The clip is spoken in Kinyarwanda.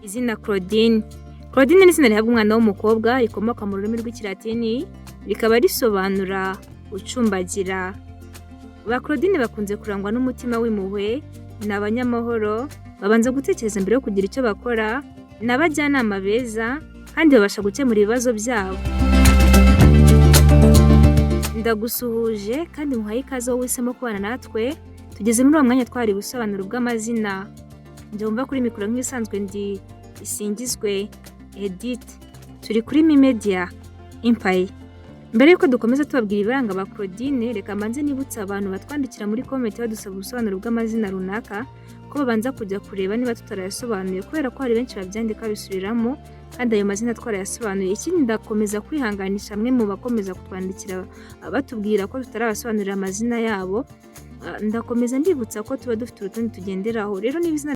Izina Claudine. Claudine ni izina rihabwa umwana w'umukobwa rikomoka mu rurimi rw'Ikilatini rikaba risobanura ucumbagira. Ba Claudine bakunze kurangwa n'umutima w'impuhwe, ni abanyamahoro, babanza gutekereza mbere yo kugira icyo bakora, ni abajyanama beza kandi babasha gukemura ibibazo byabo. Ndagusuhuje kandi muhaye ikaze wowe uhisemo kubana natwe. Tugeze muri uwo mwanya twari gusobanura ubw'amazina. Ndumva kuri mikoro nk'ibisanzwe ndi Isingizwe Edith. Turi kuri Media Empire. Mbere yuko dukomeza tubabwira ibiranga ba Claudine, reka mbanze nibutsa abantu batwandikira muri comment badusaba ubusobanuro bw'amazina runaka ko babanza kujya kureba niba tutarayasobanuye, kubera ko hari benshi babyandika bisubiramo kandi ayo mazina twarayasobanuye. Ikindi ndakomeza kwihanganisha amwe mu bakomeza kutwandikira batubwira ko tutarabasobanurira amazina yabo. Ndakomeza ndibutsa ko tuba dufite urutonde tugenderaho. Rero niba izina